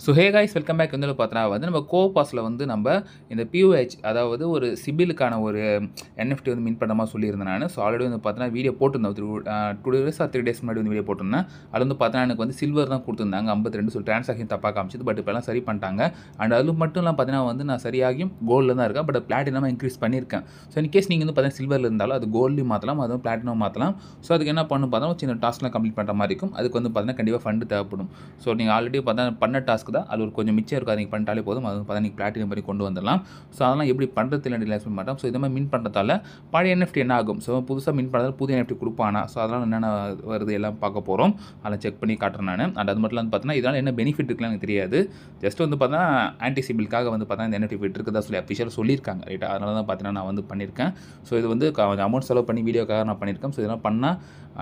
So hey guys welcome back வந்து பார்த்தீங்கன்னா வந்து நம்ம கோபாஸில் வந்து நம்ம இந்த பியூஹெச் அதாவது ஒரு சிபிலுக்கான ஒரு என்எஃப்டி வந்து மின் பண்ண மாதிரி சொல்லியிருந்தேன் நான். ஸோ ஆல்ரெடி வந்து பார்த்தீங்கன்னா வீடியோ போட்டிருந்தேன் 2 டேஸ் ஆர் 3 டேஸ் முன்னாடி வந்து வீடியோ போட்டிருந்தேன். அது வந்து பார்த்தீங்கன்னா எனக்கு வந்து சில்வர் தான் கொடுத்துருந்தாங்க 52 சொல்லி ட்ரான்சாக்ஷன் தப்பாக காமிச்சது. பட் இப்போலாம் சரி பண்ணிட்டாங்க. அண்ட் அது மட்டும் இல்லாமல் பார்த்தீங்கன்னா வந்து நான் சரியாகியும் கோல்டில் தான் இருக்கேன். பட் பிளாட்டினமாக இன்க்ரீஸ் பண்ணியிருக்கேன். ஸோ இன்கேஸ் நீங்கள் வந்து பார்த்தீங்கன்னா சில்வரில் இருந்தாலும் அது கோல்ட்லையும் மாற்றலாம், அதுவும் பிளாட்டினம் மாற்றலாம். ஸோ அதுக்கு என்ன பண்ணணும் பார்த்தா சின்ன டாஸ்க்லாம் கம்ப்ளீட் பண்ணுற மாதிரி இருக்கும். அதுக்கு வந்து பார்த்தீங்கன்னா கண்டிப்பாக ஃபண்டு தேவைப்படும். ஸோ நீங்கள் ஆல்ரெடி பார்த்தா பண்ண டாஸ்க் தான் அது ஒரு கொஞ்சம் மிச்சம் இருக்காது, நீங்கள் பண்ணிட்டாலே போதும். அது பார்த்தா நீங்கள் பிளாட்டினம் பண்ணி கொண்டு வந்துடலாம். ஸோ அதெல்லாம் எப்படி பண்ணுறது இல்லை ரிலாக்ஸ் பண்ண மாட்டோம். ஸோ இந்த மாதிரி மின் பண்ணுறதால பழைய என்எஃப்டி என்ன ஆகும், ஸோ புதுசாக மின் பண்ணுறதால புது என்எஃப்டி கொடுப்பானா, ஸோ அதெல்லாம் என்னென்ன வருது எல்லாம் பார்க்க போகிறோம். அதில் செக் பண்ணி காட்டுறேன் நான். அண்ட் அது மட்டும் வந்து பார்த்தீங்கன்னா இதனால் என்ன பெனிஃபிட் இருக்குன்னு எனக்கு தெரியாது. ஜஸ்ட் வந்து பார்த்தீங்கன்னா ஆன்டிசிபிலுக்காக வந்து பார்த்தீங்கன்னா இந்த என்எஃப்டி ஃபிட் இருக்குதா சொல்லி அஃபிஷியலாக சொல்லியிருக்காங்க ரைட்டா. அதனால தான் பார்த்தீங்கன்னா நான் வந்து பண்ணியிருக்கேன். ஸோ இது வந்து கொஞ்சம் அமௌண்ட் செலவு பண்ணி வீடியோக்காக நான் பண்ணியிருக்கேன். ஸோ இதெல்லாம் பண்ணால்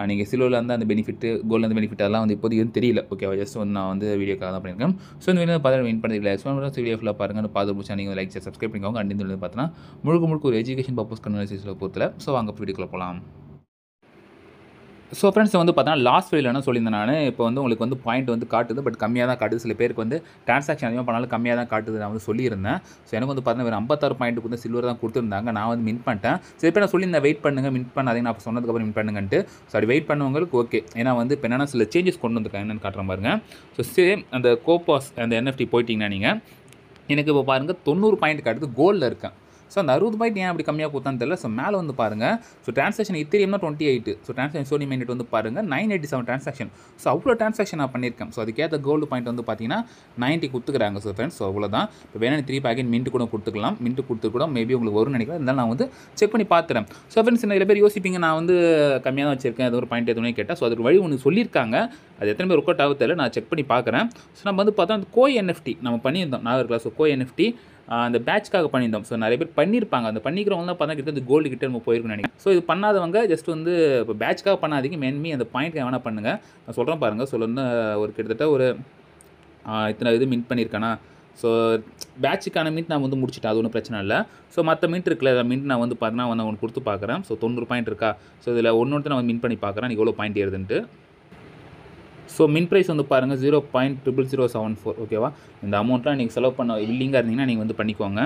நீங்கள் சில்வரில் வந்து அந்த பெனிஃபிட்டு கோல்டில் அந்த பெனிஃபிட் அதெல்லாம் வந்து இப்போதைக்கு தெரியல. ஓகேவா, ஜஸ்ட் வந்து நான் வந்து வீடியோக்காக தான் பண்ணியிருக்கேன். ஸோ இந்த வீடியோ பார்த்து வின் பண்ணி ரிலாக்ஸ் பண்ணுறேன். வீடியோ ஃபுல்லாக பாருங்கள். பார்த்து பிடிச்சா நீங்கள் லைக் சப்ஸ்கிரைப் பண்ணிக்கோங்க. அண்ட் இந்த பார்த்தீங்கன்னா முழுக்க ஒரு எஜுகேஷன் பர்பஸ் கன்வர்சேஷனில் பொறுத்தல. ஸோ வாங்க வீடியோக்குள்ளே போகலாம். ஸோ ஃப்ரெண்ட்ஸ் வந்து பார்த்தீங்கன்னா லாஸ்ட் வீடியோவில் என்ன சொல்லியிருந்தேன் நான், இப்போ வந்து உங்களுக்கு வந்து பாயிண்ட் வந்து காட்டுது, பட் கம்மியாக தான் காட்டுது. சில பேருக்கு வந்து ட்ரான்சாக்ஷன் அதிகமாக பண்ணாலும் கம்மியாக தான் காட்டுது நான் வந்து சொல்லியிருந்தேன். ஸோ எனக்கு வந்து பார்த்தீங்கன்னா ஒரு 56 பாயிண்ட்டுக்கு வந்து சில்வர் தான் கொடுத்துருந்தாங்க. நான் வந்து மின் பண்ணிட்டேன். சரி இப்போ நான் சொல்லியிருந்தேன் வெயிட் பண்ணுங்கள், மின் பண்ணாதீங்க, நான் சொன்னதுக்கப்புறம் மின் பண்ணுங்கன்ட்டு. ஸோ அப்படி வெயிட் பண்ணவங்களுக்கு ஓகே. ஏன்னா வந்து இப்போ என்னென்னா சில சேஞ்சஸ் கொண்டு வந்துருக்காங்க, என்னென்னு காட்டுற பாருங்க. ஸோ சேம் அந்த கோபாஸ் அந்த என்எஃப்டி போயிட்டீங்கன்னா நீங்கள் எனக்கு இப்போ பாருங்கள் 90 பாயிண்ட் காட்டுது, கோல்டில் இருக்கேன். ஸோ அந்த 60 பாயிண்ட் ஏன் அப்படி கம்மியாக கொடுத்தான்னு தெரியல. ஸோ மேலே வந்து பாருங்கள். ஸோ ட்ரான்சாக்ஷன் இத்தீரியம்னா 28. ஸோ ட்ரான்சாக்ஷன் சோனி மைனட் வந்து பாருங்கள் 987 ட்ரான்சாக்ஷன். ஸோ அவ்வளோ ட்ரான்சாக்ஷன் நான் பண்ணியிருக்கேன். ஸோ அதுக்கேற்ற கோல்டு பாயிண்ட் வந்து பார்த்தீங்கன்னா 90 கொடுத்துக்கிறாங்க. ஸோ ஃப்ரெண்ட்ஸ் ஸோ அவ்வளோதான். இப்போ வேணா 3 பேக்கெட் மின்ட்டு கூட கொடுத்துக்கலாம். மின்ட்டு கொடுத்து கூட மேபி உங்களுக்கு வரும்னு நினைக்கிறேன். இருந்தாலும் நான் வந்து செக் பண்ணி பார்த்துறேன். ஸோ ஃப்ரெண்ட்ஸ் நிறைய பேர் யோசிப்பீங்க, நான் வந்து கம்மியாக தான் வச்சிருக்கேன், ஏதோ ஒரு பாயிண்ட் எதுவுமே கேட்டால். ஸோ அதுக்கு வழி ஒன்று சொல்லியிருக்காங்க. அது எத்தனை பேர் ஒர்க் அவுட் ஆகுது தெரியல, நான் செக் பண்ணி பார்க்குறேன். ஸோ நம்ம வந்து பார்த்தா அந்த கோய் என்எஃப்டி நம்ம பண்ணியிருந்தோம் நான் இருக்கலாம். ஸோ கோய் என்எஃப்டி அந்த பேட்ச்க்காக பண்ணியிருந்தோம். ஸோ நிறைய பேர் பண்ணியிருப்பாங்க. அந்த பண்ணிக்கிறவங்க தான் பார்த்தா கிட்ட இந்த கோல்டு கிட்ட நம்ம போயிருக்குன்னு நினைக்கிறேன். ஸோ இது பண்ணாதவங்க ஜஸ்ட் வந்து இப்போ பேட்ச்க்காக பண்ணாதீங்க, மெயின்லி அந்த பாயிண்ட் வேணா பண்ணுங்கள். நான் சொல்கிறேன் பாருங்கள். ஸோ வந்து ஒரு கிட்டத்தட்ட ஒரு இத்தனை இது மின்ட் பண்ணியிருக்கேன்னா, ஸோ பேட்சுக்கான மின்ட் நான் வந்து முடிச்சிட்டேன், அது ஒன்றும் பிரச்சனை இல்லை. ஸோ மற்ற மின்ட் இருக்குல்ல, மின்ட் நான் வந்து பார்த்தீங்கன்னா வந்து ஒன்று கொடுத்து பார்க்குறேன். ஸோ 90 பாயிண்ட் இருக்கா. ஸோ இதில் ஒன்று நான் மின் பண்ணி பார்க்குறேன் எனக்கு எவ்வளோ பாயிண்ட் ஏறுதுன்ட்டு. ஸோ மின் ப்ரைஸ் வந்து பாருங்கள் 0.0074. ஓகேவா, இந்த அமௌண்ட்லாம் நீங்கள் செலவு பண்ண வில்லிங்காக இருந்தீங்கன்னா நீங்கள் வந்து பண்ணிக்கோங்க.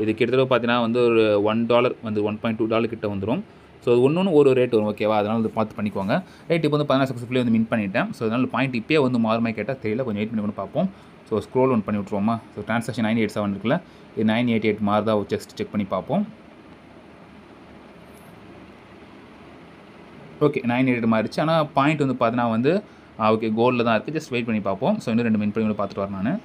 இது கிட்டத்தட்ட பார்த்தீங்கன்னா வந்து ஒரு $1 வந்து $1.2 கிட்ட வந்துடும். ஸோ அது ஒன்று ஒரு ரேட் வரும். ஓகேவா, அதனால் வந்து பார்த்து பண்ணிக்கோங்க. ரைட், இப்போ வந்து பார்த்தீங்கன்னா சக்ஸஸ்ஃபுல்லி வந்து மின் பண்ணிட்டேன். ஸோ அதனால் பாயிண்ட் இப்போயே வந்து மாறுமா கேட்டால் தெரியல, கொஞ்சம் வெயிட் பண்ணி கூட பார்ப்போம். ஸோ ஸ்க்ரோல் ஒன் பண்ணி விட்ருவோமா. ஸோ ட்ரான்சாக்ஷன் 987 இருக்குல்ல, இது 988 மாறுதா ஜஸ்ட் செக் பண்ணி பார்ப்போம். ஓகே 988 மாறிடுச்சு. ஆனால் பாயிண்ட் வந்து பார்த்தீங்கன்னா வந்து ஓகே கோல்டில் தான் இருக்குது. ஜஸ்ட் வெயிட் பண்ணி பார்ப்போம். ஸோ இன்னும் 2 மின் பண்ணி பார்த்துட்டு வரேன் நான்.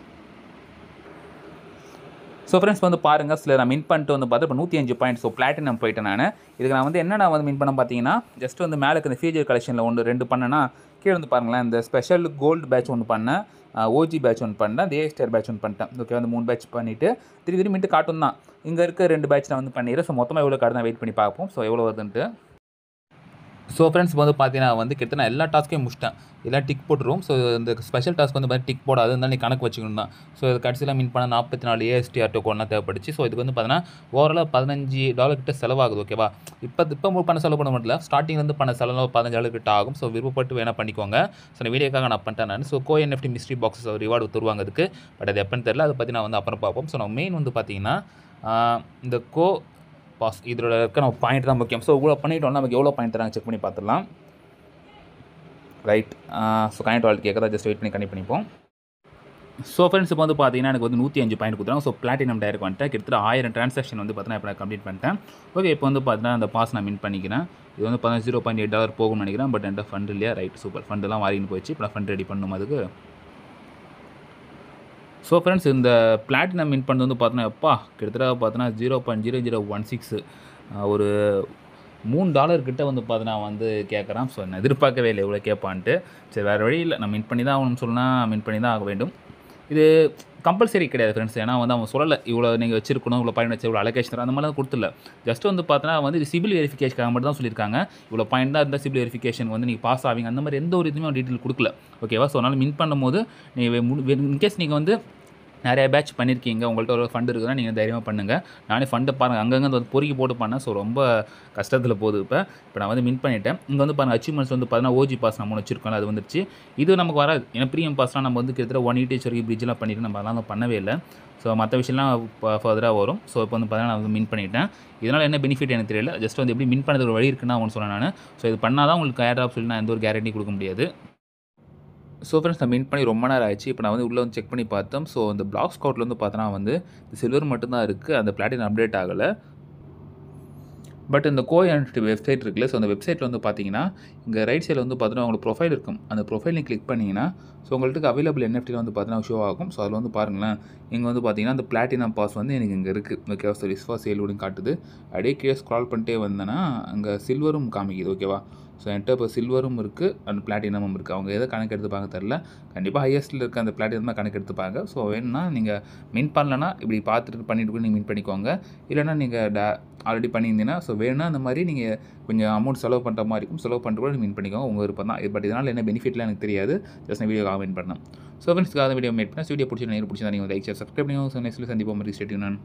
ஸோ ஃப்ரெண்ட்ஸ் வந்து பாருங்கள், சில நான் மின் பண்ணிட்டு வந்து பார்த்தா இப்போ 105 பாயிண்ட். ஸோ பிளாட்டினம் போயிட்டேன் நான். இதுக்கு நான் வந்து என்ன வந்து மின் பண்ண பார்த்தீங்கன்னா ஜஸ்ட் வந்து மேலே இந்த ஃபீச்சர் கலெக்ஷனில் 2 பண்ணேன்னா கீழே வந்து பாருங்களேன், இந்த ஸ்பெஷல் கோல்டு பேட்ச் ஒன்று பண்ணேன், ஓஜி பேட்ச் ஒன்று பண்ணேன், தேவ் ஸ்டார் பேட்ச் ஒன்று பண்ணிட்டேன். ஓகே, அந்த 3 பேட்ச் பண்ணிவிட்டு திருப்பி மின்ட்டு காட்டும் தான். இங்கே இருக்க 2 பேட்ச் நான் வந்து பண்ணிடுறேன். ஸோ மொத்தமாக எவ்வளோ கார்டு தான் வெயிட் பண்ணி பார்ப்போம். ஸோ எவ்வளோ வருதுன்ட்டு. ஸோ ஃப்ரெண்ட்ஸ் வந்து பார்த்தீங்கன்னா வந்து கிட்டத்தட்ட நான் எல்லா டாஸ்க்கையும் முடிச்சிட்டேன். எல்லாம் டிக் போட்டுருவோம். ஸோ இந்த ஸ்பெஷல் டாஸ்க் வந்து டிக் போடாது, இருந்தாலும் நீ கணக்கு வச்சுக்கணும் தான். ஸோ இது கடைசியில் மின் பண்ண 44 ASTR டோக்கன்லாம் தேவைப்படுச்சு. ஸோ இதுக்கு வந்து பார்த்தீங்கன்னா ஓவராலாக $15 கிட்ட செலவாகுது. ஓகேவா, இப்போ பண்ண செலவு பண்ண முடியல, ஸ்டார்டிங்லேருந்து பண்ண செலவு $15 கிட்ட ஆகும். ஸோ விருப்பப்பட்டு வேணால் பண்ணிக்கோங்க. ஸோ இந்த வீடியோக்காக நான் பண்ணிட்டேன் நான். So go NFT mystery boxes reward தருவாங்க அதுக்கு. பட் அது எப்போன்னு தெரியல, அதை பற்றி நான் வந்து அப்புறம் பார்ப்போம். ஸோ நம்ம மெயின் வந்து பார்த்தீங்கன்னா இந்த பாஸ் இதோட இருக்க நம்ம பாயிண்ட் தான் முக்கியம். ஸோ இவ்வளோ பண்ணிட்டோம்னா நமக்கு எவ்வளோ பாயிண்ட் தராங்க செக் பண்ணி பார்த்துடலாம். ரைட், ஸோ கனெக்ட் வால்ட் கேட்குறதா ஜஸ்ட் வெயிட் பண்ணி கனெக்ட் பண்ணிப்போம். ஸோ ஃப்ரெண்ட்ஸ் இப்போ வந்து பார்த்தீங்கன்னா எனக்கு வந்து 105 பாயிண்ட் கொடுத்துறாங்க. ஸோ பிளாட்டினம் டைரக்ட் வந்துட்டேன். கிட்டத்தட்ட 1000 ட்ரான்சாக்ஷன் வந்து பார்த்தீங்கன்னா இப்போ நான் கம்ப்ளீட் பண்ணிட்டேன். ஓகே, இப்போ வந்து பார்த்தீங்கன்னா அந்த பாஸ் நான் மின் பண்ணிக்கிறேன். இது வந்து பார்த்தீங்கன்னா $0.8 போகும்னு நினைக்கிறேன். பட் என்கிட்ட ஃபண்ட் இல்லையா. ரைட், சூப்பர், ஃபண்டெல்லாம் மாறின்னு போயிடுச்சு. இப்போ நான் ஃபண்ட் ரெடி பண்ணணும் அதுக்கு. ஸோ ஃப்ரெண்ட்ஸ் இந்த பிளாட்டினம் மின் பண்ணது வந்து பார்த்தீங்கன்னா எப்பா கிட்டத்தட்ட பார்த்தீங்கன்னா 0.0016 ஒரு $3 கிட்ட வந்து பார்த்தீங்கன்னா வந்து கேட்குறான். ஸோ நான் எதிர்பார்க்கவே இல்லை இவ்வளோ கேட்பான்ட்டு. சரி வேறு வழி இல்லை, நான் மின் பண்ணி தான் ஆகணும்னு சொன்னால் மின் பண்ணி தான் ஆக வேண்டும். இது கம்பல்சரி கிடையாது ஃப்ரெண்ட்ஸ். ஏன்னா வந்து அவன் சொல்லலை இவ்வளோ நீங்கள் வச்சிருக்கணும், இவ்வளோ பாயிண்ட் வச்சு இவ்வளோ அலோகேஷன் அந்த மாதிரிலாம் கொடுத்துல. ஜஸ்ட் வந்து பார்த்தீங்கன்னா வந்து இது சிபில் வெரிஃபிகேஷனுக்காக மட்டும் தான் சொல்லியிருக்காங்க. இவ்வளோ பாயிண்ட் தான் இருந்தால் சிபில் வெரிஃபிகேஷன் வந்து நீங்கள் பாஸ் ஆவீங்க, அந்த மாதிரி எந்த ஒரு இதுவுமே டீட்டெயில் கொடுக்கல. ஓகேவா, ஸோ அதனால் மின் பண்ணும்போது நீங்கள் இன்கேஸ் நீங்கள் வந்து நிறைய பேட்ச் பண்ணியிருக்கீங்க, உங்கள்ட்ட ஒரு ஃபண்ட் இருக்குதுன்னா நீங்கள் தைரியமாக பண்ணுங்கள். நானே ஃபண்டை பாருங்கள் அங்கங்கே வந்து பொறுக்கி போட்டு பண்ணேன். ஸோ ரொம்ப கஷ்டத்தில் போகுது இப்போ நான் வந்து மின் பண்ணிட்டேன். இங்கே வந்து பாருங்கள் அச்சீவ்மெண்ட்ஸ் வந்து பார்த்தீங்கன்னா ஓஜி பாஸ் நம்ம வச்சிருக்கோம்ல அது வந்துருச்சு. இது நமக்கு வராது. ஏன்னா ப்ரீமியம் பாஸ்லாம் நம்ம வந்து கிட்டத்தட்ட 180 வரைக்கும் பிரிட்ஜ்லாம் பண்ணிட்டு நம்ம அதெல்லாம் பண்ணவே இல்லை. ஸோ மற்ற விஷயம்லாம் ஃபர்தராக வரும். ஸோ இப்போ வந்து பார்த்தீங்கன்னா நான் வந்து மின் பண்ணிட்டேன். இதனால் என்ன பெனிஃபிட் எனக்கு தெரியல. ஜஸ்ட் வந்து எப்படி மின் பண்ணுறது ஒரு வழி இருக்குன்னு ஒன்று சொன்னேன் நான். ஸோ இது பண்ணால் தான் உங்களுக்கு ஏர் ட்ராப் சொல்லி நான் எந்த ஒரு கேரண்டி கொடுக்க முடியாது. ஸோ ஃப்ரெண்ட்ஸ் நான் மின்ட் பண்ணி ரொம்ப நேரம் ஆயிடுச்சு. இப்போ நான் வந்து உள்ளே வந்து செக் பண்ணி பார்த்தோம். ஸோ இந்த பிளாக் ஸ்கவுட்ல வந்து பார்த்தோன்னா வந்து சில்வர் மட்டும் தான் இருக்குது. அந்த பிளாட்டினம் அப்டேட் ஆகலை. பட் இந்த கோஎன்டி வெப்சைட் இருக்குல்ல, ஸோ அந்த வெப்சைட்டில் வந்து பார்த்தீங்கன்னா இங்கே ரைட் சைடில் வந்து பார்த்தீங்கன்னா உங்களுக்கு ப்ரொஃபைல் இருக்கும். அந்த ப்ரொஃபைல் நீங்கள் கிளிக் பண்ணிங்கன்னா ஸோ உங்களுக்கு அவைலபிள் என்எஃப்டியில் வந்து பார்த்தீங்கன்னா ஷோ ஆகும். ஸோ அதில் வந்து பாருங்களேன், இங்கே வந்து பார்த்தீங்கன்னா அந்த பிளாட்டினம் பாஸ் வந்து எனக்கு இங்கே இருக்குது. ஓகேவா? ஸோ ரிஸ்வா சேல்னு காட்டுது. அப்படியே கீழே ஸ்க்ரால் பண்ணிட்டே வந்தேன்னா அங்கே சில்வரும் காமிக்குது. ஓகேவா? ஸோ என்கிட்ட இப்போ சில்வரும் இருக்குது அண்ட் பிளாட்டினமும் இருக்குது. அவங்க எதை கணக்கு எடுத்துப்பாங்க தெரில. கண்டிப்பாக ஹையஸ்ட்டில் இருக்க அந்த பிளாட்டினம் தான் கணக்கு எடுத்துப்பாங்க. ஸோ வேணும்னா நீங்கள் மின் பண்ணலன்னா இப்படி பார்த்துட்டு பண்ணிட்டு கூட நீங்கள் மின் பண்ணிக்கோங்க. இல்லைனா நீங்கள் ஆல்ரெடி பண்ணியிருந்தீங்கன்னா ஸோ வேணும்னா அந்த மாதிரி நீங்கள் கொஞ்சம் அமௌண்ட் செலவு பண்ணுற மாதிரி இருக்கும். செலவு பண்ணிட்டு கூட மின் பண்ணிக்கோங்க. உங்கள் விருப்பம் தான். பட் இதனால் என்ன பெனிஃபிட்லாம் எனக்கு தெரியாது. ஜஸ்ட் நான் வீடியோ காமெண்ட் பண்ணேன். ஸோ ஃப்ரெண்ட்ஸ்க்காக வீடியோ மேட் பண்ணேன். வீடியோ பிடிச்சி நீங்கள் பிடிச்சா நீங்கள் லைக் ஷேர் சப்ஸ்கிரைப் பண்ணி நெக்ஸ்ட்டில் சந்திப்போம். Stay tune.